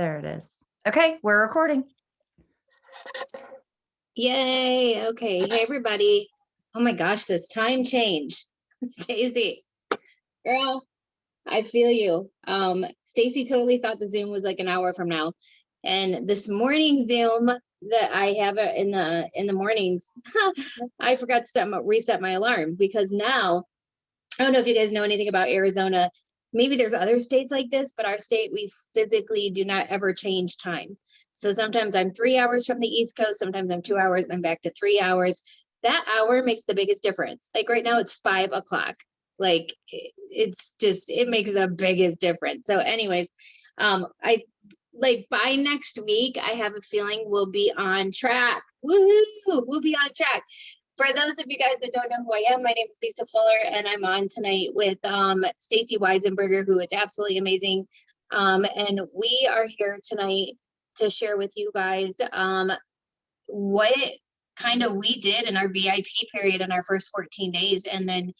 There it is. Okay, we're recording. Yay. Okay. Hey, everybody. Oh my gosh, this time change. Stacy, girl, I feel you. Stacy totally thought the Zoom was like an hour from now. And this morning Zoom that I have in the mornings, I forgot to reset my alarm because now, I don't know if you guys know anything about Arizona. Maybe there's other states like this, but our state, we physically do not ever change time. So sometimes I'm 3 hours from the East Coast, sometimes I'm 2 hours, I'm back to 3 hours. That hour makes the biggest difference. Like right now it's 5 o'clock. Like it's just, it makes the biggest difference. So anyways, I like by next week, I have a feeling we'll be on track. Woohoo! We'll be on track. For those of you guys that don't know who I am, my name is Lisa Fuller, and I'm on tonight with Stacy Weisenberger, who is absolutely amazing. And we are here tonight to share with you guys what kind of we did in our VIP period in our first 14 days, and then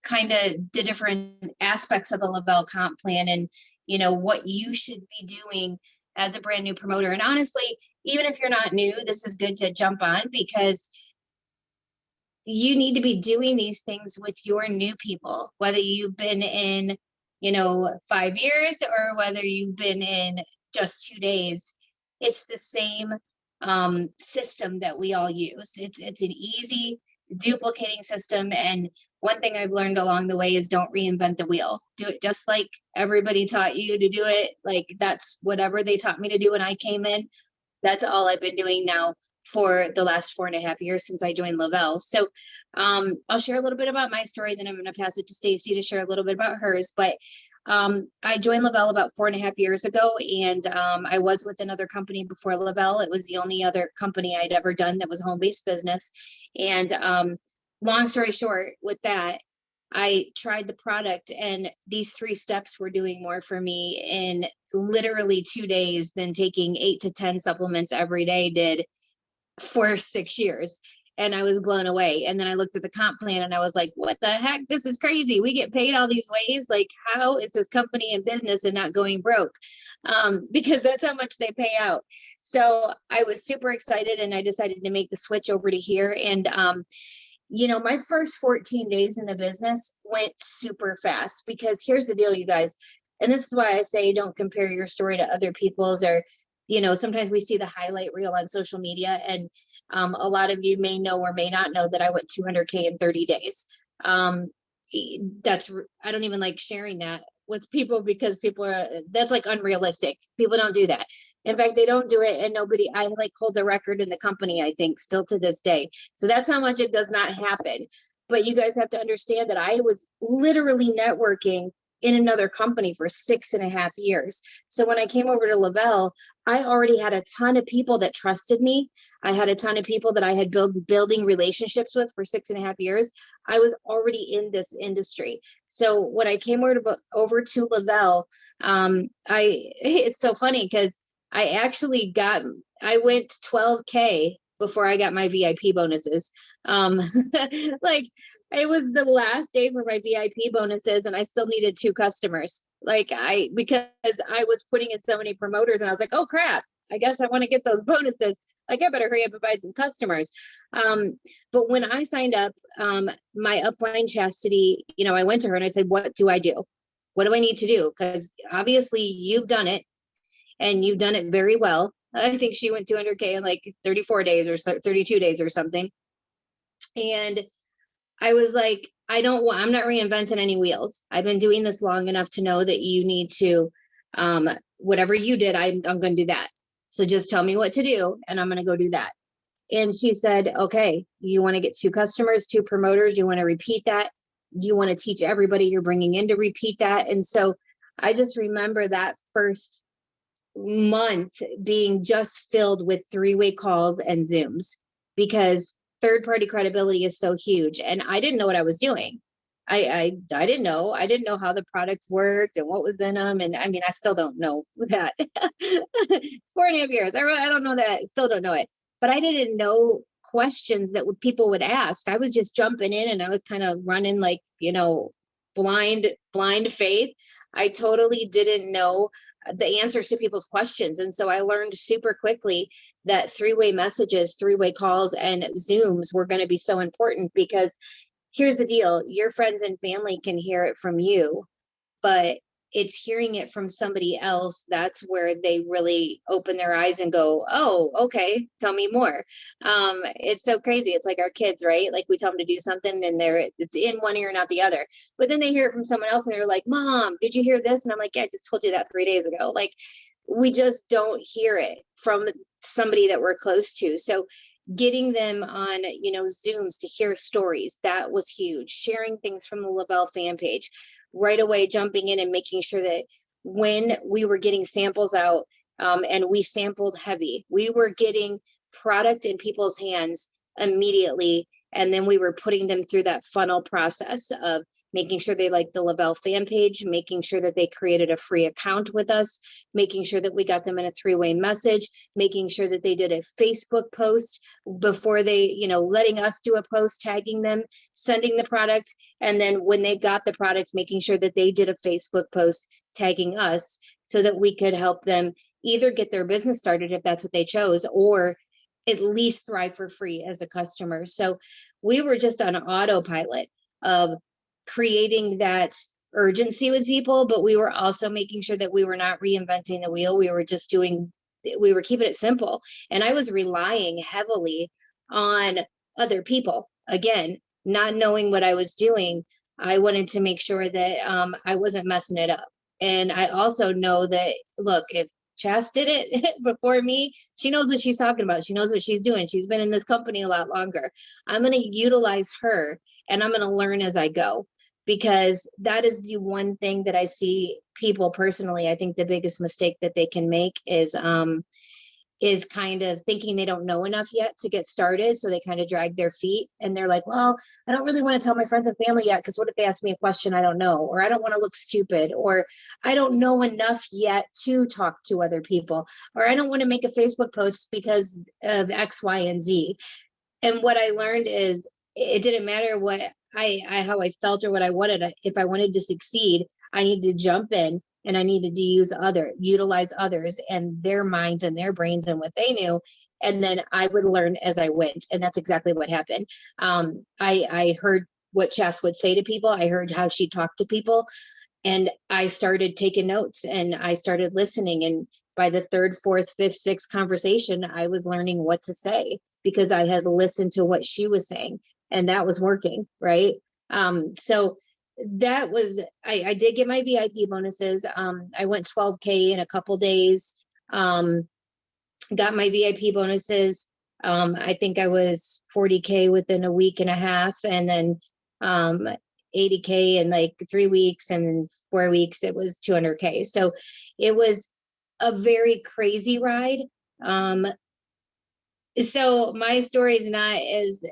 kind of the different aspects of the Lavelle comp plan, and you know what you should be doing as a brand new promoter. And honestly, even if you're not new, this is good to jump on because you need to be doing these things with your new people, whether you've been in, 5 years or whether you've been in just 2 days. It's the same system that we all use. It's an easy duplicating system. And one thing I've learned along the way is don't reinvent the wheel. Do it just like everybody taught you to do it. Like that's whatever they taught me to do when I came in. That's all I've been doing now for the last 4.5 years since I joined Lavelle. So I'll share a little bit about my story, then I'm going to pass it to Stacy to share a little bit about hers. But I joined Lavelle about 4.5 years ago, and I was with another company before Lavelle. It was the only other company I'd ever done that was home-based business. And long story short, with that, I tried the product, and these 3 steps were doing more for me in literally 2 days than taking 8 to 10 supplements every day did for 6 years. And I was blown away. And then I looked at the comp plan and I was like, what the heck? This is crazy. We get paid all these ways. Like, how is this company in business and not going broke? Because that's how much they pay out. So I was super excited and I decided to make the switch over to here. And my first 14 days in the business went super fast because here's the deal, you guys. And this is why I say don't compare your story to other people's, or sometimes we see the highlight reel on social media, and a lot of you may know or may not know that I went 200K in 30 days. I don't even like sharing that with people because that's like unrealistic. People don't do that. In fact, they don't do it, and I like hold the record in the company, I think, still to this day. So that's how much it does not happen. But you guys have to understand that I was literally networking in another company for 6.5 years. So when I came over to Lavelle, I already had a ton of people that trusted me. I had a ton of people that I had building relationships with for 6.5 years. I was already in this industry. So when I came over to Lavelle, it's so funny because I went 12K before I got my VIP bonuses. Like it was the last day for my VIP bonuses and I still needed 2 customers. Because I was putting in so many promoters and I was like, oh crap, I guess I want to get those bonuses. Like I better hurry up and find some customers. But when I signed up, my upline Chastity, I went to her and I said, what do I do? What do I need to do? Because obviously you've done it and you've done it very well. I think she went 200K in like 34 days or 32 days or something. And I was like, I'm not reinventing any wheels. I've been doing this long enough to know that you need to, whatever you did, I'm going to do that. So just tell me what to do and I'm going to go do that. And she said, okay, you want to get 2 customers, 2 promoters. You want to repeat that. You want to teach everybody you're bringing in to repeat that. And so I just remember that first month being just filled with 3-way calls and Zooms because third-party credibility is so huge. And I didn't know what I was doing. I didn't know. I didn't know how the products worked and what was in them. And I mean, I still don't know that. 4.5 years. I don't know that. I still don't know it. But I didn't know questions that people would ask. I was just jumping in and I was kind of running like, blind faith. I totally didn't know the answers to people's questions. And so I learned super quickly that three-way messages, three-way calls, and Zooms were going to be so important, because here's the deal. Your friends and family can hear it from you, but it's hearing it from somebody else. That's where they really open their eyes and go, oh, okay, tell me more. It's so crazy. It's like our kids, right? Like we tell them to do something and it's in one ear, not the other. But then they hear it from someone else and they're like, Mom, did you hear this? And I'm like, yeah, I just told you that 3 days ago. Like, we just don't hear it from somebody that we're close to. So getting them on, Zooms to hear stories, that was huge. Sharing things from the Lavelle fan page, right away jumping in and making sure that when we were getting samples out, and we sampled heavy, we were getting product in people's hands immediately. And then we were putting them through that funnel process of making sure they liked the Lavelle fan page, making sure that they created a free account with us, making sure that we got them in a three-way message, making sure that they did a Facebook post before they, letting us do a post, tagging them, sending the product. And then when they got the product, making sure that they did a Facebook post tagging us, so that we could help them either get their business started if that's what they chose, or at least thrive for free as a customer. So we were just on autopilot of creating that urgency with people, but we were also making sure that we were not reinventing the wheel. We were keeping it simple. And I was relying heavily on other people. Again, not knowing what I was doing, I wanted to make sure that I wasn't messing it up. And I also know that, look, if Chas did it before me, she knows what she's talking about. She knows what she's doing. She's been in this company a lot longer. I'm going to utilize her, and I'm going to learn as I go, because that is the one thing that I see people personally. I think the biggest mistake that they can make is kind of thinking they don't know enough yet to get started. So they kind of drag their feet and they're like, well, I don't really want to tell my friends and family yet, because what if they ask me a question I don't know, or I don't want to look stupid, or I don't know enough yet to talk to other people, or I don't want to make a Facebook post because of X, Y, and Z. And what I learned is it didn't matter what how I felt or what I wanted. If I wanted to succeed, I needed to jump in, and I needed to utilize others and their minds and their brains and what they knew. And then I would learn as I went. And that's exactly what happened. I heard what Chas would say to people. I heard how she talked to people, and I started taking notes and I started listening. And by the third, fourth, fifth, sixth conversation, I was learning what to say, because I had listened to what she was saying, and that was working. Right. So that was, I did get my VIP bonuses. I went 12K in a couple days, got my VIP bonuses. I think I was 40K within a week and a half, and then 80K in like 3 weeks, and then 4 weeks it was 200K. So it was a very crazy ride. So my story is not as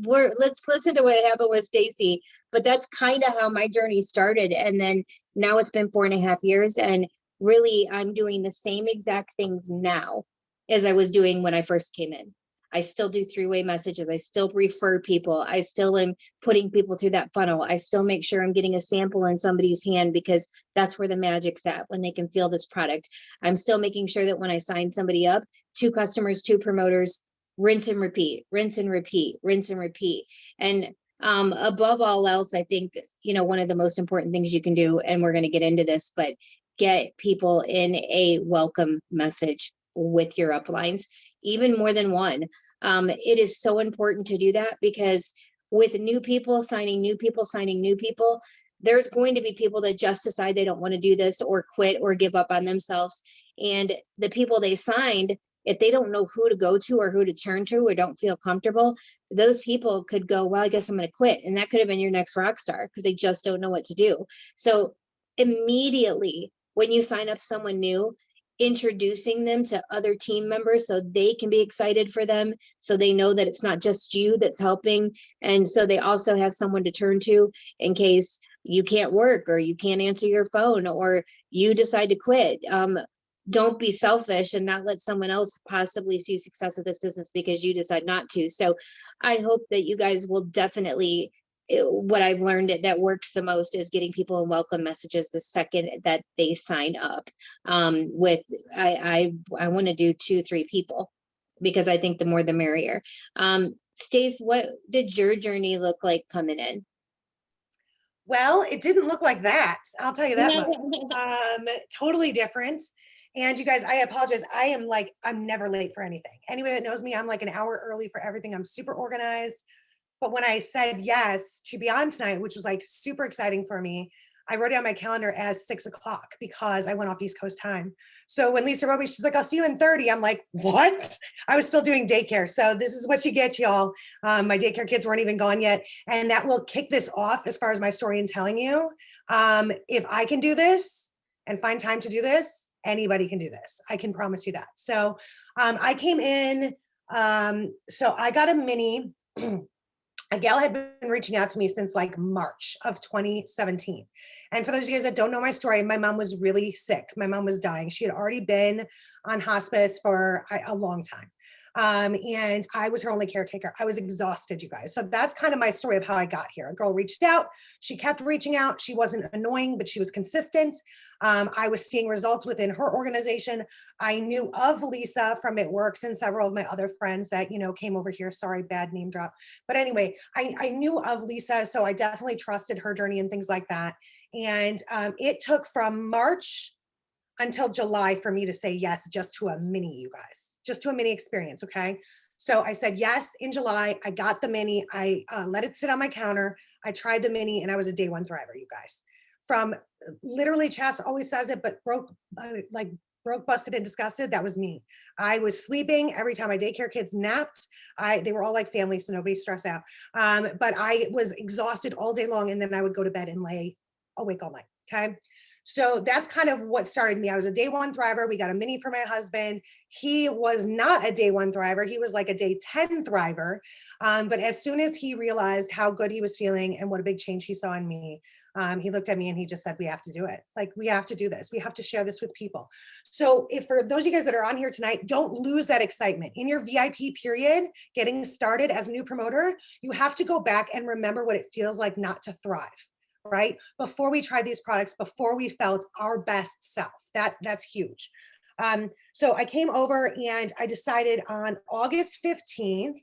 let's listen to what happened with Stacy, but that's kind of how my journey started. And then now it's been 4.5 years, and really I'm doing the same exact things now as I was doing when I first came in. I still do three-way messages. I still refer people. I still am putting people through that funnel. I still make sure I'm getting a sample in somebody's hand, because that's where the magic's at, when they can feel this product. I'm still making sure that when I sign somebody up, 2 customers, 2 promoters, rinse and repeat, rinse and repeat, rinse and repeat. And above all else, I think, one of the most important things you can do, and we're going to get into this, but get people in a welcome message with your uplines, even more than one. It is so important to do that, because with new people signing new people, there's going to be people that just decide they don't want to do this, or quit, or give up on themselves. And the people they signed, if they don't know who to go to or who to turn to, or don't feel comfortable, those people could go, well, I guess I'm going to quit. And that could have been your next rock star, because they just don't know what to do. So immediately when you sign up someone new, introducing them to other team members so they can be excited for them, so they know that it's not just you that's helping, and so they also have someone to turn to in case you can't work, or you can't answer your phone, or you decide to quit. Don't be selfish and not let someone else possibly see success with this business because you decide not to. So I hope that you guys will definitely what I've learned that works the most is getting people in welcome messages the second that they sign up. With I want to do 2-3 people because I think the more the merrier. Stace, what did your journey look like coming in? Well, it didn't look like that. I'll tell you that much. Totally different. And you guys, I apologize. I'm never late for anything. Anybody that knows me, I'm like an hour early for everything. I'm super organized. But when I said yes to be on tonight, which was like super exciting for me, I wrote it on my calendar as 6:00 because I went off East Coast time. So when Lisa wrote me, she's like, I'll see you in 30. I'm like, what? I was still doing daycare. So this is what you get, y'all. My daycare kids weren't even gone yet. And that will kick this off as far as my story and telling you. If I can do this and find time to do this, anybody can do this. I can promise you that. So I came in, so I got a mini. A gal had been reaching out to me since like March of 2017. And for those of you guys that don't know my story, my mom was really sick. My mom was dying. She had already been on hospice for a long time. And I was her only caretaker. I was exhausted, you guys. So that's kind of my story of how I got here. A girl reached out. She kept reaching out. She wasn't annoying, but she was consistent. I was seeing results within her organization. I knew of Lisa from It Works and several of my other friends that, came over here. Sorry, bad name drop. But anyway, I knew of Lisa. So I definitely trusted her journey and things like that. And it took from March until July for me to say yes, just to a mini, you guys, just to a mini experience. Okay. So I said yes in July. I got the mini. I let it sit on my counter. I tried the mini and I was a day one thriver, you guys. From literally, Chas always says it, but broke, busted, and disgusted. That was me. I was sleeping every time my daycare kids napped. They were all like family, so nobody stressed out. But I was exhausted all day long. And then I would go to bed and lay awake all night. Okay. So that's kind of what started me. I was a day one thriver. We got a mini for my husband. He was not a day one thriver. He was like a day 10 thriver. But as soon as he realized how good he was feeling and what a big change he saw in me, he looked at me and he just said, we have to do it. Like, we have to do this. We have to share this with people. So if for those of you guys that are on here tonight, don't lose that excitement. In your VIP period, getting started as a new promoter, you have to go back and remember what it feels like not to thrive. Right? Before we tried these products, before we felt our best self. That's huge. So I came over and I decided on August 15th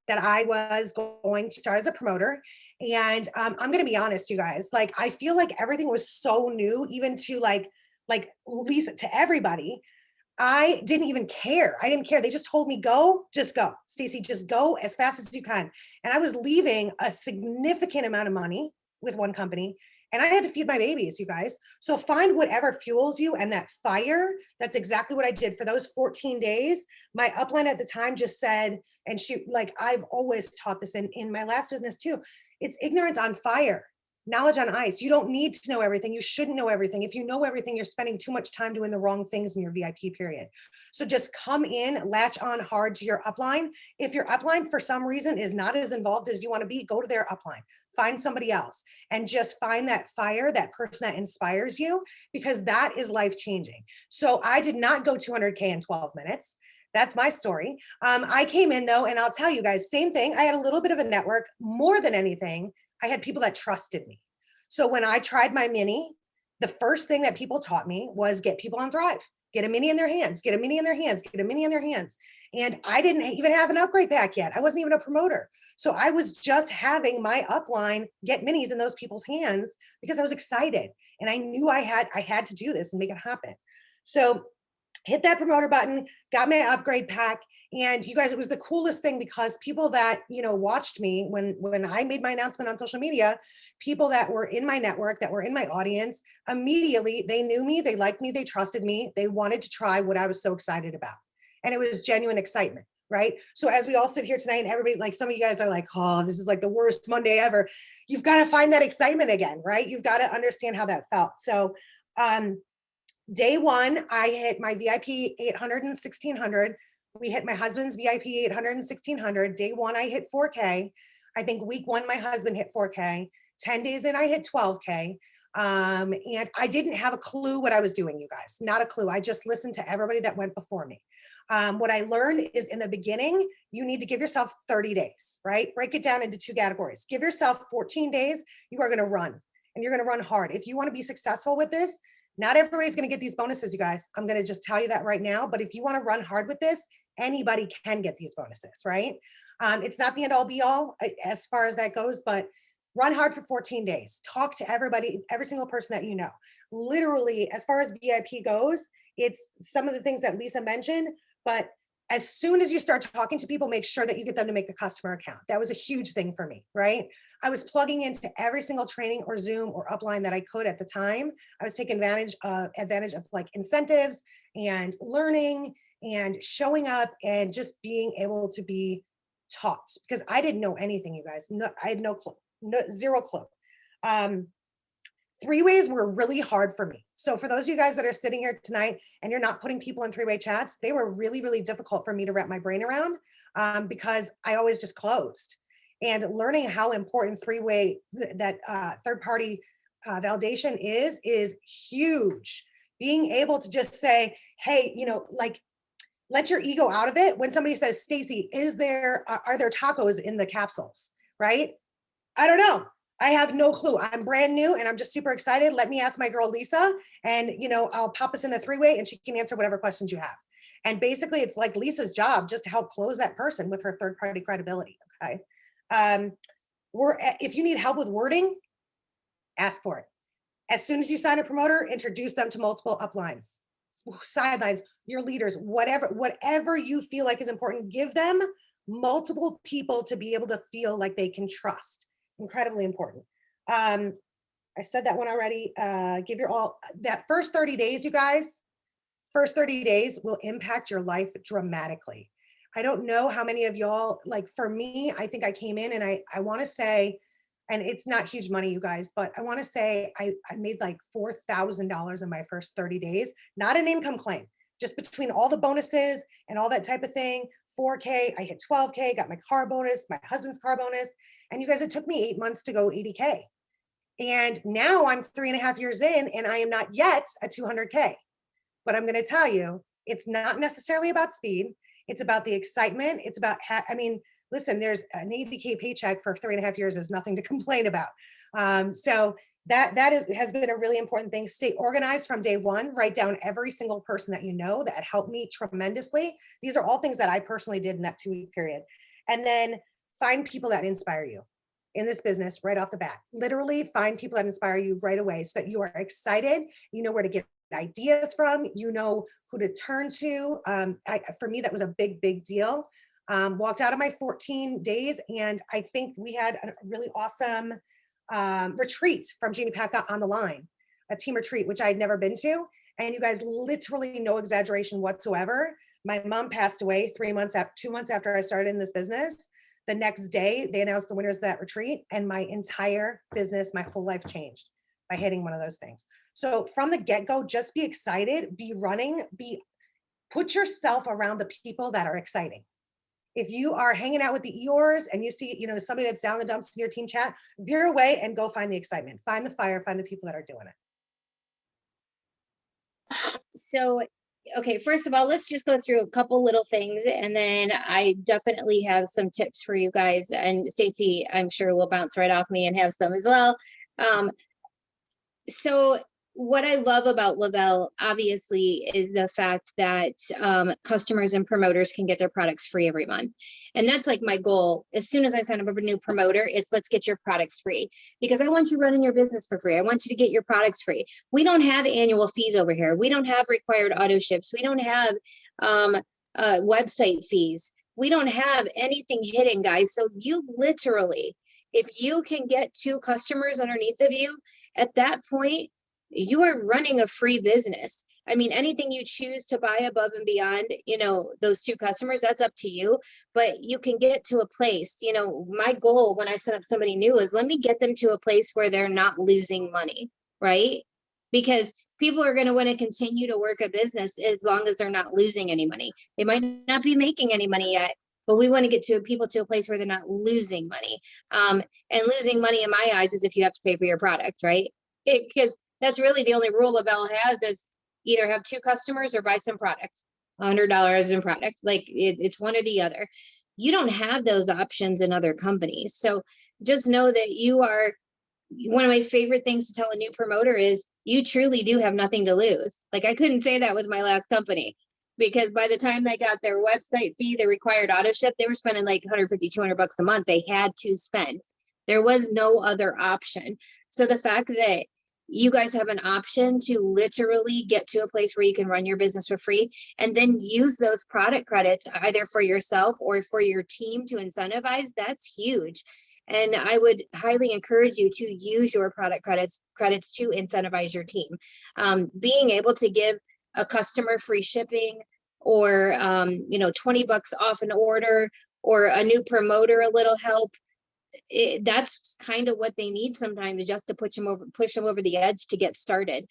that I was going to start as a promoter. And I'm going to be honest, you guys, like, I feel like everything was so new, even to like Lisa, to everybody. I didn't even care. I didn't care. They just told me, go, just go. Stacey, just go as fast as you can. And I was leaving a significant amount of money with one company and I had to feed my babies, you guys. So find whatever fuels you and that fire. That's exactly what I did for those 14 days. My upline at the time just said, and she, like, I've always taught this in my last business too. It's ignorance on fire. Knowledge on ice. You don't need to know everything. You shouldn't know everything. If you know everything, you're spending too much time doing the wrong things in your VIP period. So just come in, latch on hard to your upline. If your upline for some reason is not as involved as you want to be, go to their upline. Find somebody else and just find that fire, that person that inspires you, because that is life changing. So I did not go 200K in 12 minutes. That's my story. I came in though, and I'll tell you guys, same thing. I had a little bit of a network. More than anything, I had people that trusted me. So when I tried my mini, the first thing that people taught me was get people on Thrive, get a mini in their hands, get a mini in their hands, get a mini in their hands. And I didn't even have an upgrade pack yet. I wasn't even a promoter. So I was just having my upline get minis in those people's hands because I was excited. And I knew I had to do this and make it happen. So hit that promoter button, got my upgrade pack. And you guys, it was the coolest thing because people that, watched me when I made my announcement on social media, people that were in my network, that were in my audience, immediately, they knew me, they liked me, they trusted me, they wanted to try what I was so excited about. And it was genuine excitement, right? So as we all sit here tonight and everybody, like some of you guys are like, oh, this is like the worst Monday ever. You've got to find that excitement again, right? You've got to understand how that felt. So, day one, I hit my VIP 800 and 1600. We hit my husband's VIP 800 and 1600. Day one, I hit 4K. I think week one, my husband hit 4K. 10 days in, I hit 12K. And I didn't have a clue what I was doing, you guys, not a clue. I just listened to everybody that went before me. What I learned is in the beginning, you need to give yourself 30 days, right? Break it down into 2 categories. Give yourself 14 days. You are going to run and you're going to run hard. If you want to be successful with this, not everybody's going to get these bonuses, you guys. I'm going to just tell you that right now. But if you want to run hard with this, anybody can get these bonuses, right? It's not the end all be all as far as that goes, but run hard for 14 days. Talk to everybody, every single person that you know. Literally, as far as VIP goes, it's some of the things that Lisa mentioned, but as soon as you start talking to people, make sure that you get them to make a customer account. That was a huge thing for me, right? I was plugging into every single training or Zoom or upline that I could at the time. I was taking advantage of like incentives and learning and showing up and just being able to be taught, because I didn't know anything, you guys. No, I had no clue. No, zero clue. 3-ways were really hard for me. So for those of you guys that are sitting here tonight and you're not putting people in 3-way chats, they were really, really difficult for me to wrap my brain around because I always just closed. And learning how important 3-way, that third-party validation is huge. Being able to just say, hey, like, let your ego out of it. When somebody says, Stacy, are there tacos in the capsules, right? I don't know. I have no clue. I'm brand new and I'm just super excited. Let me ask my girl, Lisa, and I'll pop us in a 3-way and she can answer whatever questions you have. And basically it's like Lisa's job just to help close that person with her third-party credibility. Okay. If you need help with wording, ask for it. As soon as you sign a promoter, introduce them to multiple uplines, sidelines, your leaders, whatever you feel like is important, give them multiple people to be able to feel like they can trust. Incredibly important. I said that one already. Give your all. That first 30 days, you guys, first 30 days will impact your life dramatically. I don't know how many of y'all, like for me, I think I came in and I want to say, and it's not huge money, you guys, but I want to say I made like $4,000 in my first 30 days, not an income claim, just between all the bonuses and all that type of thing. 4K, I hit 12K, got my car bonus, my husband's car bonus. And you guys, it took me 8 months to go 80K. And now I'm 3.5 years in and I am not yet at 200K. But I'm going to tell you, it's not necessarily about speed. It's about the excitement. It's about, listen, there's an 80K paycheck for 3.5 years is nothing to complain about. So that has been a really important thing. Stay organized from day one. Write down every single person that you know that helped me tremendously. These are all things that I personally did in that 2-week period. And then find people that inspire you in this business right off the bat. Literally find people that inspire you right away so that you are excited. You know where to get ideas from. You know who to turn to. For me, that was a big, big deal. Walked out of my 14 days and I think we had a really awesome retreat from Jamie Packa on the line, a team retreat, which I'd never been to. And you guys, literally no exaggeration whatsoever. My mom passed away 2 months after I started in this business. The next day, they announced the winners of that retreat, and my entire business, my whole life changed by hitting one of those things. So from the get-go, just be excited, be running, put yourself around the people that are exciting. If you are hanging out with the Eeyores and you see, somebody that's down the dumps in your team chat, veer away and go find the excitement, find the fire, find the people that are doing it. So, okay, first of all, let's just go through a couple little things and then I definitely have some tips for you guys, and Stacy, I'm sure will bounce right off me and have some as well. So what I love about Lavelle, obviously, is the fact that customers and promoters can get their products free every month. And that's like my goal. As soon as I sign up a new promoter, it's let's get your products free, because I want you running your business for free. I want you to get your products free. We don't have annual fees over here. We don't have required auto ships. We don't have website fees. We don't have anything hidden, guys. So you literally, if you can get 2 customers underneath of you, at that point, you are running a free business. I mean, anything you choose to buy above and beyond, those 2 customers, that's up to you. But you can get to a place, my goal when I set up somebody new is let me get them to a place where they're not losing money, right? Because people are going to want to continue to work a business as long as they're not losing any money. They might not be making any money yet, but we want to get people to a place where they're not losing money. And losing money in my eyes is if you have to pay for your product, right? Because that's really the only rule Lavelle has is either have 2 customers or buy some product, $100 in product. Like it's one or the other. You don't have those options in other companies. So just know that you are, one of my favorite things to tell a new promoter is you truly do have nothing to lose. Like I couldn't say that with my last company, because by the time they got their website fee, the required auto ship, they were spending like 150, 200 bucks a month. They had to spend. There was no other option. So the fact that you guys have an option to literally get to a place where you can run your business for free and then use those product credits either for yourself or for your team to incentivize, that's huge. And I would highly encourage you to use your product credits to incentivize your team. Being able to give a customer free shipping or 20 bucks off an order, or a new promoter a little help, that's kind of what they need sometimes, just to push them over the edge to get started.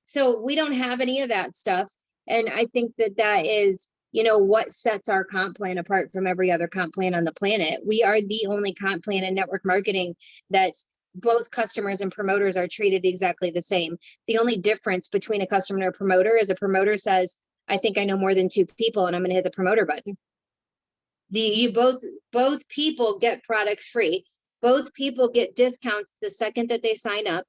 So we don't have any of that stuff. And I think that is, what sets our comp plan apart from every other comp plan on the planet. We are the only comp plan in network marketing that both customers and promoters are treated exactly the same. The only difference between a customer and a promoter is a promoter says, I think I know more than 2 people, and I'm going to hit the promoter button. Both people get products free. Both people get discounts the second that they sign up.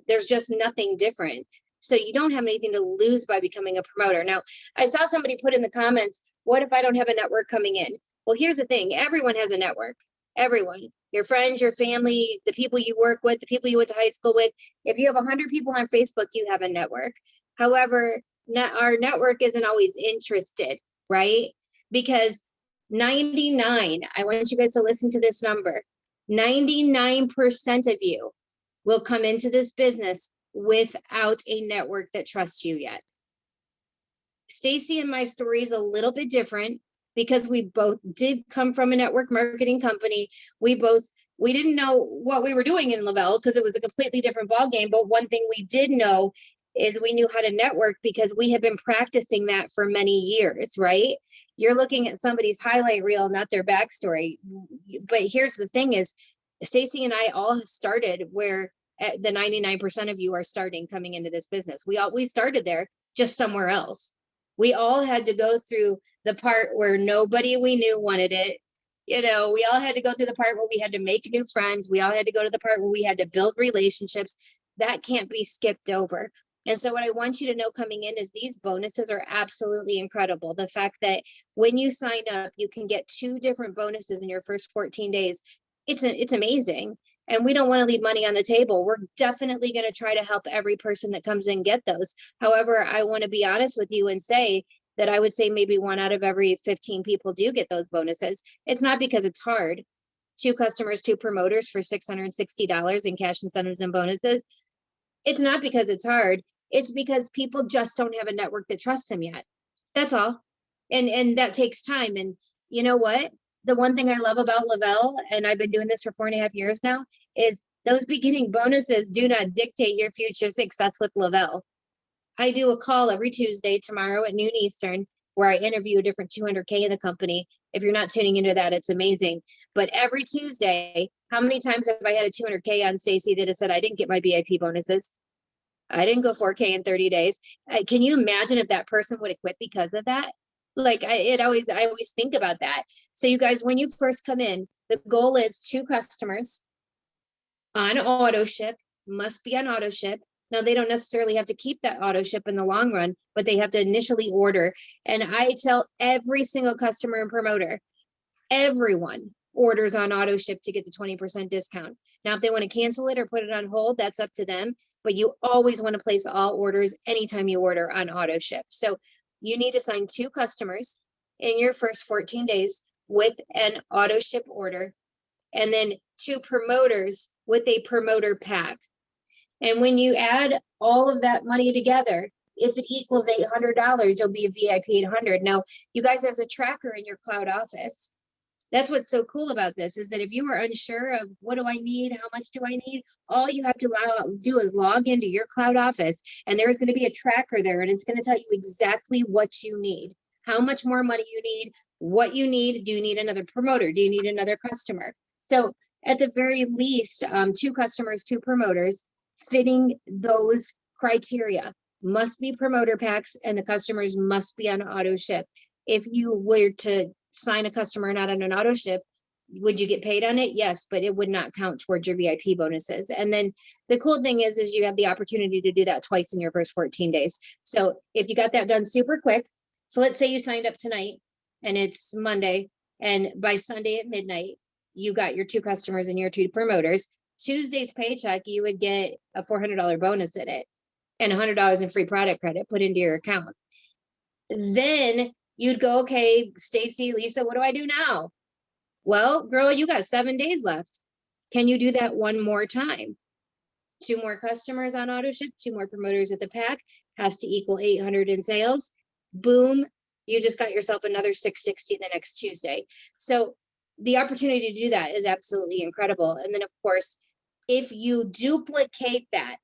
There's just nothing different. So you don't have anything to lose by becoming a promoter. Now, I saw somebody put in the comments, what if I don't have a network coming in? Well, here's the thing. Everyone has a network. Everyone, your friends, your family, the people you work with, the people you went to high school with. If you have 100 people on Facebook, you have a network. However, our network isn't always interested, right? Because 99, I want you guys to listen to this number. 99% of you will come into this business without a network that trusts you yet. Stacy and my story is a little bit different because we both did come from a network marketing company. We didn't know what we were doing in Lavelle because it was a completely different ballgame. But one thing we did know is we knew how to network because we had been practicing that for many years, right? You're looking at somebody's highlight reel, not their backstory. But here's the thing is, Stacy and I all started where the 99% of you are starting coming into this business. We started there, just somewhere else. We all had to go through the part where nobody we knew wanted it. We all had to go through the part where we had to make new friends. We all had to go to the part where we had to build relationships. That can't be skipped over. And so what I want you to know coming in is these bonuses are absolutely incredible. The fact that when you sign up, you can get 2 different bonuses in your first 14 days. It's amazing. And we don't want to leave money on the table. We're definitely going to try to help every person that comes in get those. However, I want to be honest with you and say that I would say maybe 1 out of every 15 people do get those bonuses. It's not because it's hard. 2 customers, 2 promoters for $660 in cash incentives and bonuses. It's not because it's hard. It's because people just don't have a network that trusts them yet. That's all. And that takes time. And you know what? The one thing I love about Lavelle, and I've been doing this for 4.5 years now, is those beginning bonuses do not dictate your future success with Lavelle. I do a call every Tuesday tomorrow at noon Eastern where I interview a different 200K in the company. If you're not tuning into that, it's amazing. But every Tuesday, how many times have I had a 200K on Stacy that has said, I didn't get my VIP bonuses? I didn't go 4K in 30 days. Can you imagine if that person would have quit because of that? Like I always think about that. So you guys, when you first come in, the goal is 2 customers on auto ship, must be on auto ship. Now they don't necessarily have to keep that auto ship in the long run, but they have to initially order. And I tell every single customer and promoter, everyone orders on auto ship to get the 20% discount. Now, if they want to cancel it or put it on hold, that's up to them. But you always want to place all orders anytime you order on auto ship. So you need to sign 2 customers in your first 14 days with an auto ship order, and then 2 promoters with a promoter pack. And when you add all of that money together, if it equals $800, you'll be a VIP 800. Now, you guys, as a tracker in your cloud office, that's what's so cool about this is that if you are unsure of what do I need, how much do I need, all you have to do is log into your cloud office, and there's going to be a tracker there, and it's going to tell you exactly what you need, how much more money you need, what you need. Do you need another promoter? Do you need another customer? So at the very least, 2 customers, 2 promoters fitting those criteria. Must be promoter packs and the customers must be on auto ship. If you were to sign a customer not on an auto ship, would you get paid on it? Yes, but it would not count towards your VIP bonuses. And then the cool thing is you have the opportunity to do that twice in your first 14 days. So if you got that done super quick, so let's say you signed up tonight and it's Monday, and by Sunday at midnight, you got your 2 customers and your 2 promoters. Tuesday's paycheck, you would get a $400 bonus in it and $100 in free product credit put into your account. Then you'd go, okay, Stacy, Lisa, what do I do now? Well, girl, you got 7 days left. Can you do that one more time? 2 more customers on auto ship, 2 more promoters at the pack, has to equal 800 in sales. Boom, you just got yourself another 660 the next Tuesday. So the opportunity to do that is absolutely incredible. And then of course, if you duplicate that,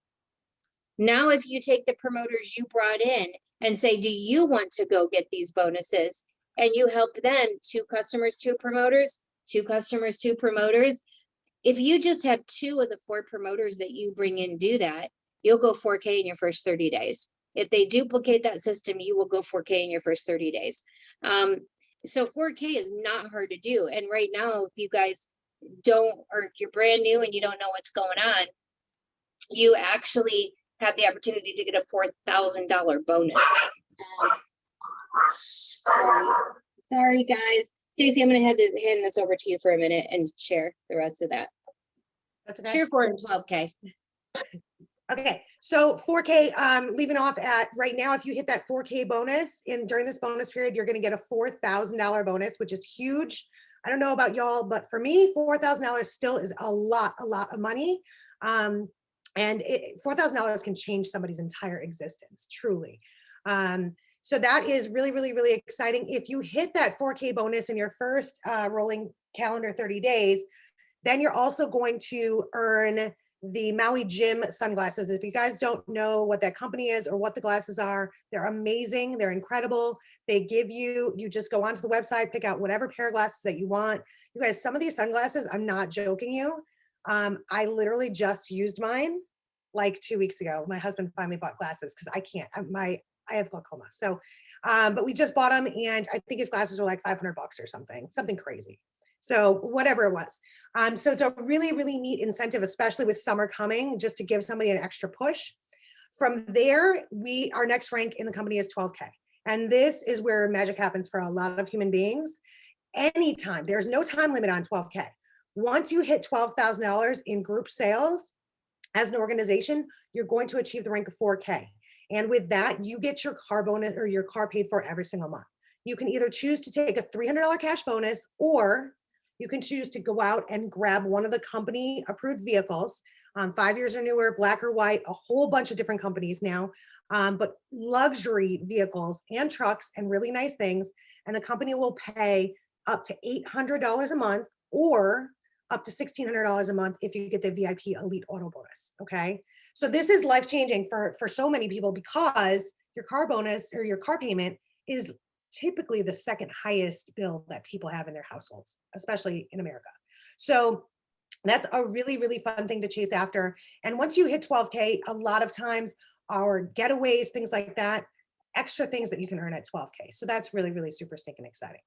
now if you take the promoters you brought in and say, do you want to go get these bonuses? And you help them, 2 customers, 2 promoters, 2 customers, 2 promoters. If you just have 2 of the 4 promoters that you bring in do that, you'll go 4K in your first 30 days. If they duplicate that system, you will go 4K in your first 30 days. So 4K is not hard to do. And right now, if you guys don't, or you're brand new and you don't know what's going on, you actually have the opportunity to get a $4,000 bonus. Sorry guys. Stacey, I'm gonna hand this over to you for a minute and share the rest of that. That's okay. Share 4 and 12K. Okay, so 4K, leaving off at right now, if you hit that 4K bonus during this bonus period, you're gonna get a $4,000 bonus, which is huge. I don't know about y'all, but for me, $4,000 still is a lot of money. And $4,000 can change somebody's entire existence, truly. So that is really exciting. If you hit that 4K bonus in your first rolling calendar 30 days, then you're also going to earn the Maui Gym Sunglasses. If you guys don't know what that company is or what the glasses are, they're amazing. They're incredible. They give you just go onto the website, pick out whatever pair of glasses that you want. You guys, some of these sunglasses, I'm not joking you. I literally just used mine like 2 weeks ago. My husband finally bought glasses because I can't, I have glaucoma. So, but we just bought them and I think his glasses were like $500 or something crazy. So whatever it was. So it's a really neat incentive, especially with summer coming, just to give somebody an extra push. From there, our next rank in the company is 12K. And this is where magic happens for a lot of human beings. Anytime, there's no time limit on 12K. Once you hit $12,000 in group sales as an organization, you're going to achieve the rank of 4K. And with that, you get your car bonus or your car paid for every single month. You can either choose to take a $300 cash bonus, or you can choose to go out and grab one of the company approved vehicles, 5 years or newer, black or white, a whole bunch of different companies now, but luxury vehicles and trucks and really nice things. And the company will pay up to $800 a month or up to $1,600 a month if you get the VIP Elite Auto Bonus, okay? So this is life-changing for so many people because your car bonus or your car payment is typically the second highest bill that people have in their households, especially in America. So that's a really fun thing to chase after. And once you hit 12K, a lot of times our getaways, things like that, extra things that you can earn at 12K. So that's really super stinking exciting.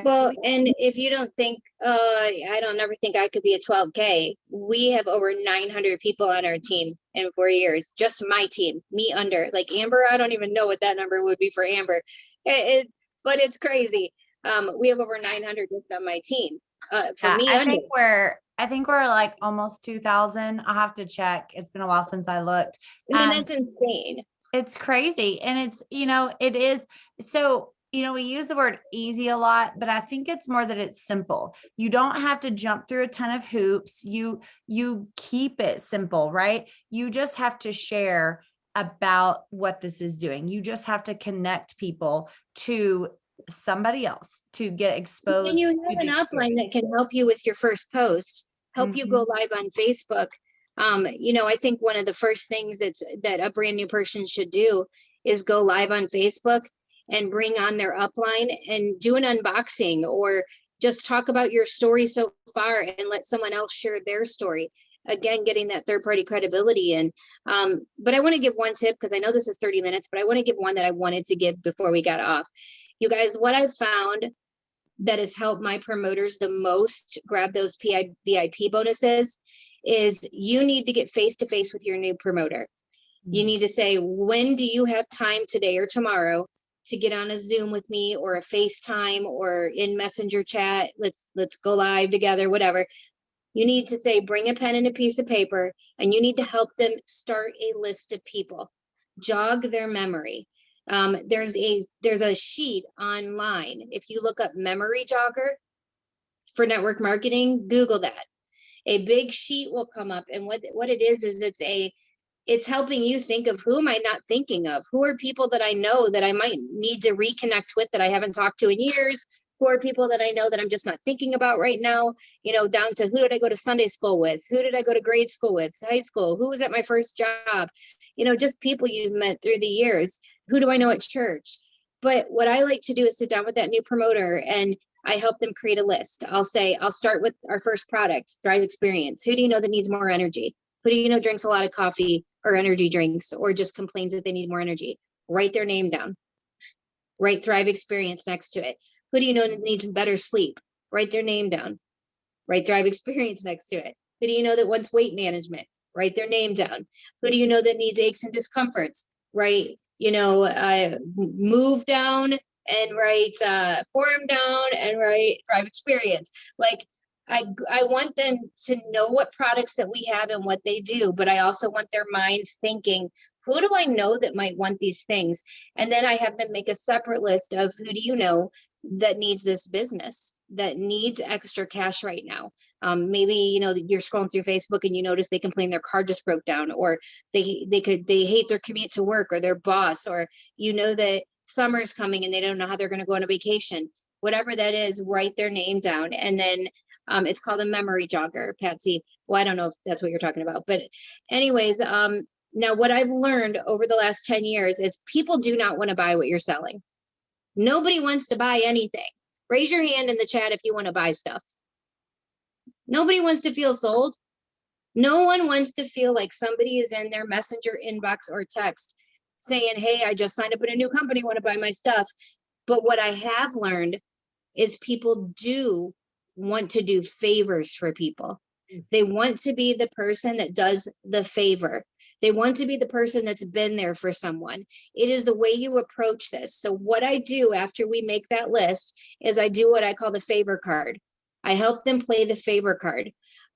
Well, and if you don't think, I don't ever think I could be a 12K, we have over 900 people on our team in 4 years, just my team, me under, like Amber, I don't even know what that number would be for Amber, but it's crazy. We have over 900 just on my team. For me, I think we're like almost 2,000. I'll have to check. It's been a while since I looked. I mean, that's insane. It's crazy. And it's, it is. So, we use the word easy a lot, but I think it's more that it's simple. You don't have to jump through a ton of hoops. You keep it simple, right? You just have to share about what this is doing. You just have to connect people to somebody else to get exposed. And you have an upline that can help you with your first post, help you go live on Facebook. I think one of the first things that a brand new person should do is go live on Facebook and bring on their upline and do an unboxing or just talk about your story so far and let someone else share their story. Again, getting that third party credibility. And but I want to give one tip, because I know this is 30 minutes, but I want to give one that I wanted to give before we got off. You guys, what I've found that has helped my promoters the most grab those VIP bonuses is you need to get face to face with your new promoter. You need to say, when do you have time today or tomorrow to get on a Zoom with me, or a FaceTime, or in Messenger chat? Let's go live together, whatever. You need to say, bring a pen and a piece of paper, and you need to help them start a list of people, jog their memory. There's a sheet online. If you look up memory jogger for network marketing, Google that. A big sheet will come up, and what it is it's helping you think of, who am I not thinking of? Who are people that I know that I might need to reconnect with that I haven't talked to in years? Who are people that I know that I'm just not thinking about right now? You know, down to, who did I go to Sunday school with? Who did I go to grade school with, high school? Who was at my first job? You know, just people you've met through the years. Who do I know at church? But what I like to do is sit down with that new promoter, and I help them create a list. I'll start with our first product, Thrive Experience. Who do you know that needs more energy? Who do you know drinks a lot of coffee or energy drinks, or just complains that they need more energy? Write their name down. Write Thrive Experience next to it. Who do you know that needs better sleep? Write their name down. Write Thrive Experience next to it. Who do you know that wants weight management? Write their name down. Who do you know that needs aches and discomforts? Write, move down, and write form down, and write Thrive Experience. Like, I want them to know what products that we have and what they do, but I also want their minds thinking, who do I know that might want these things? And then I have them make a separate list of, who do you know that needs this business, that needs extra cash right now? Maybe, you're scrolling through Facebook and you notice they complain their car just broke down, or they hate their commute to work, or their boss, or that summer's coming and they don't know how they're going to go on a vacation. Whatever that is, write their name down. And then it's called a memory jogger, Patsy. Well, I don't know if that's what you're talking about, but anyways, now what I've learned over the last 10 years is people do not want to buy what you're selling. Nobody wants to buy anything. Raise your hand in the chat if you want to buy stuff. Nobody wants to feel sold. No one wants to feel like somebody is in their messenger inbox or text saying, hey, I just signed up in a new company, want to buy my stuff. But what I have learned is people do want to do favors for people. They want to be the person that does the favor. They want to be the person that's been there for someone. It is the way you approach this. So what I do after we make that list is I do what I call the favor card. I help them play the favor card.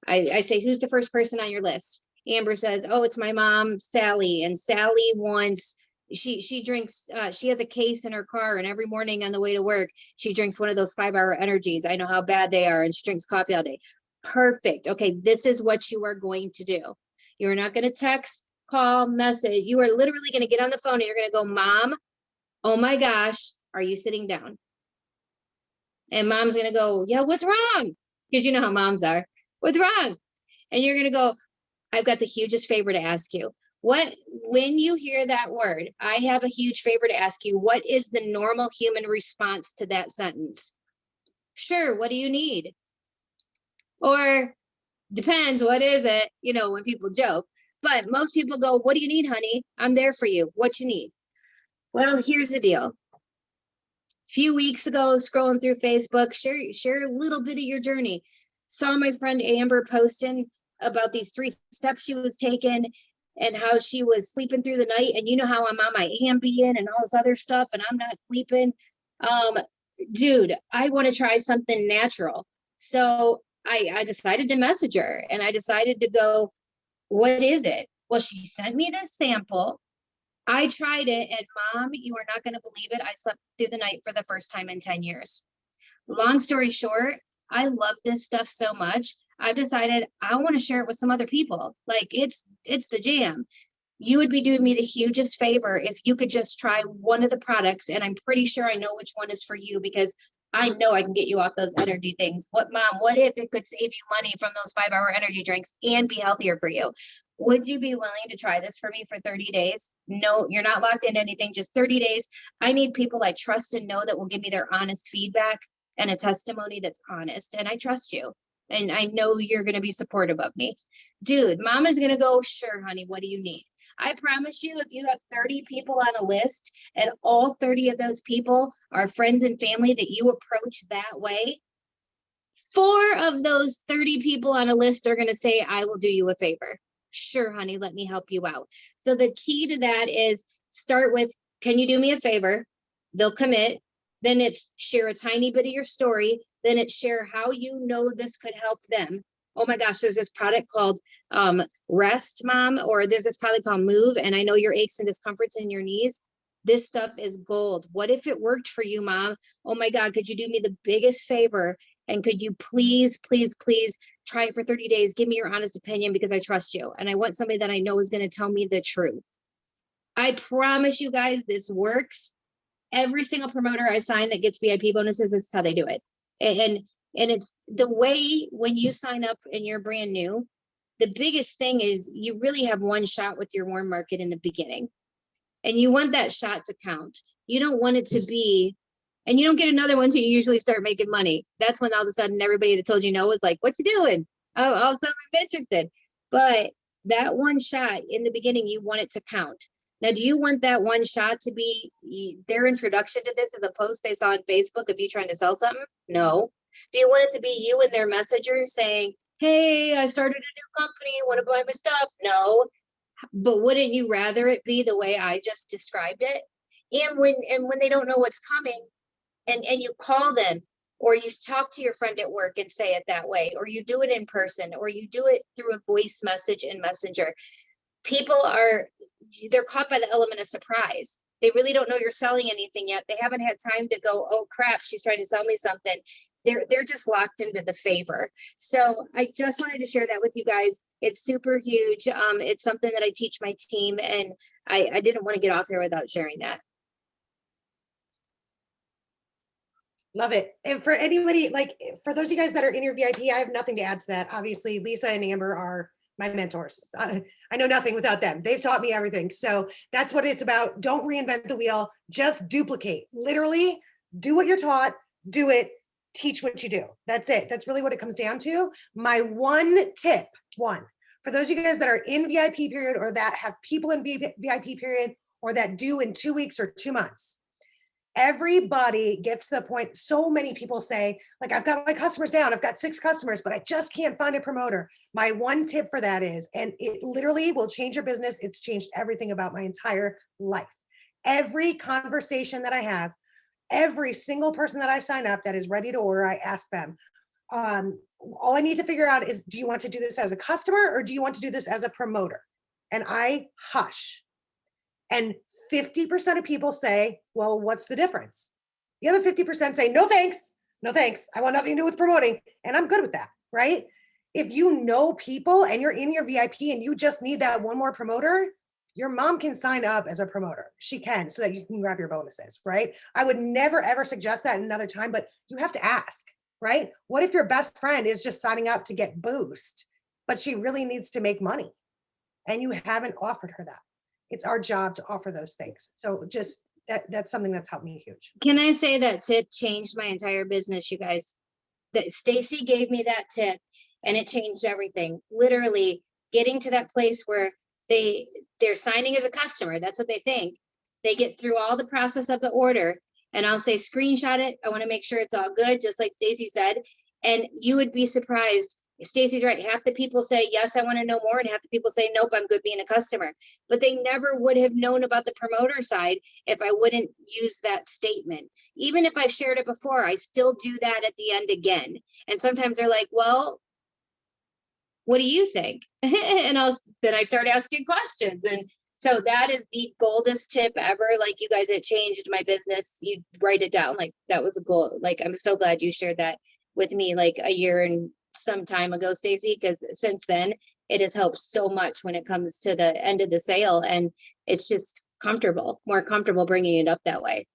I say, who's the first person on your list? Amber says, oh, it's my mom, Sally. And Sally wants, she drinks, she has a case in her car, and every morning on the way to work, she drinks one of those 5-hour energies. I know how bad they are, and she drinks coffee all day. Perfect. Okay, this is what you are going to do. You're not going to text, call, message. You are literally going to get on the phone and you're going to go, Mom, oh my gosh, are you sitting down? And Mom's going to go, yeah, what's wrong? Because you know how moms are. What's wrong? And you're going to go, I've got the hugest favor to ask you. When you hear that word, I have a huge favor to ask you. What is the normal human response to that sentence? Sure, what do you need? Or depends, what is it? When people joke. But most people go, what do you need, honey? I'm there for you. What you need? Well, here's the deal. A few weeks ago, scrolling through Facebook, share a little bit of your journey. Saw my friend Amber posting about these 3 steps she was taking and how she was sleeping through the night. And you know how I'm on my Ambien and all this other stuff, and I'm not sleeping. Dude, I want to try something natural. So I decided to message her, and I decided to go, what is it? Well, she sent me this sample. I tried it, and Mom, you are not going to believe it. I slept through the night for the first time in 10 years. Long story short, I love this stuff so much. I've decided I want to share it with some other people. Like, it's the jam. You would be doing me the hugest favor if you could just try one of the products, and I'm pretty sure I know which one is for you, because I know I can get you off those energy things. What if it could save you money from those 5-hour energy drinks and be healthier for you? Would you be willing to try this for me for 30 days? No, you're not locked into anything, just 30 days. I need people I trust and know that will give me their honest feedback. and a testimony that's honest. And I trust you. And I know you're going to be supportive of me. Dude, mama's going to go, sure, honey, what do you need? I promise you, if you have 30 people on a list and all 30 of those people are friends and family that you approach that way, 4 of those 30 people on a list are going to say, I will do you a favor. Sure, honey, let me help you out. So the key to that is start with, can you do me a favor? They'll commit. Then it's share a tiny bit of your story. Then it's share how you know this could help them. Oh my gosh, there's this product called Rest, Mom, or there's this product called Move. And I know your aches and discomforts in your knees. This stuff is gold. What if it worked for you, Mom? Oh my God, could you do me the biggest favor? And could you please, please, please try it for 30 days? Give me your honest opinion because I trust you. And I want somebody that I know is going to tell me the truth. I promise you guys, this works. Every single promoter I sign that gets VIP bonuses, this is how they do it. And it's the way when you sign up and you're brand new, the biggest thing is you really have one shot with your warm market in the beginning. And you want that shot to count. You don't want it to be, and you don't get another one until you usually start making money. That's when all of a sudden everybody that told you no was like, what you doing? Oh, all of a sudden I'm interested. But that one shot in the beginning, you want it to count. Now, do you want that one shot to be their introduction to this as a post they saw on Facebook of you trying to sell something? No. Do you want it to be you and their messenger saying, hey, I started a new company, want to buy my stuff? No. But wouldn't you rather it be the way I just described it? And when they don't know what's coming and you call them, or you talk to your friend at work and say it that way, or you do it in person, or you do it through a voice message in Messenger, they're caught by the element of surprise. They really don't know you're selling anything yet. They haven't had time to go, oh crap, she's trying to sell me something. They're just locked into the favor. So I just wanted to share that with you guys. It's super huge. It's something that I teach my team, and I didn't want to get off here without sharing that. Love it. And for anybody, like for those of you guys that are in your VIP, I have nothing to add to that. Obviously, Lisa and Amber are my mentors. I know nothing without them. They've taught me everything. So that's what it's about. Don't reinvent the wheel, just duplicate. Literally do what you're taught, do it, teach what you do. That's it. That's really what it comes down to. My one tip, for those of you guys that are in VIP period or that have people in VIP period or that do in 2 weeks or 2 months, everybody gets to the point. So many people say, like, I've got my customers down. I've got 6 customers, but I just can't find a promoter. My one tip for that is, and it literally will change your business. It's changed everything about my entire life. Every conversation that I have, every single person that I sign up that is ready to order, I ask them, all I need to figure out is, do you want to do this as a customer or do you want to do this as a promoter? And I hush. And 50% of people say, well, what's the difference? The other 50% say, no, thanks. No, thanks. I want nothing to do with promoting. And I'm good with that, right? If you know people and you're in your VIP and you just need that one more promoter, your mom can sign up as a promoter. She can, so that you can grab your bonuses, right? I would never, ever suggest that another time, but you have to ask, right? What if your best friend is just signing up to get boost, but she really needs to make money and you haven't offered her that? It's our job to offer those things. So just that's something that's helped me huge. Can I say that tip changed my entire business, you guys? That Stacy gave me that tip and it changed everything. Literally getting to that place where they're signing as a customer. That's what they think. They get through all the process of the order and I'll say, screenshot it. I want to make sure it's all good, just like Stacy said. And you would be surprised. Stacy's right. Half the people say, yes, I want to know more. And half the people say, nope, I'm good being a customer. But they never would have known about the promoter side if I wouldn't use that statement. Even if I've shared it before, I still do that at the end again. And sometimes they're like, well, what do you think? And then I start asking questions. And so that is the goldest tip ever. Like, you guys, it changed my business. You write it down. Like, that was a goal. Like, I'm so glad you shared that with me like a year and some time ago, Stacy, because since then it has helped so much when it comes to the end of the sale. And it's just more comfortable bringing it up that way.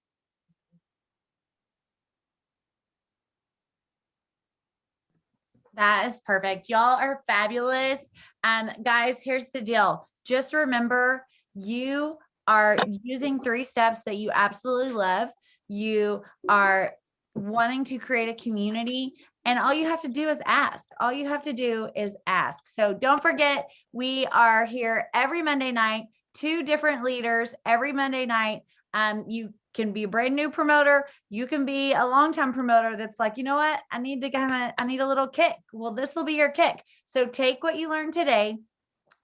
That is perfect. Y'all are fabulous. Guys, here's the deal. Just remember, you are using 3 steps that you absolutely love. You are wanting to create a community. And all you have to do is ask. All you have to do is ask. So don't forget, we are here every Monday night, 2 different leaders every Monday night. You can be a brand new promoter. You can be a longtime promoter that's like, you know what? I need a little kick. Well, this will be your kick. So take what you learned today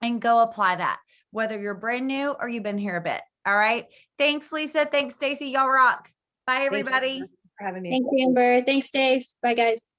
and go apply that, whether you're brand new or you've been here a bit. All right. Thanks, Lisa. Thanks, Stacy. Y'all rock. Bye, Thank you everybody. for having me. Thanks, Amber. Thanks, Stace. Bye, guys.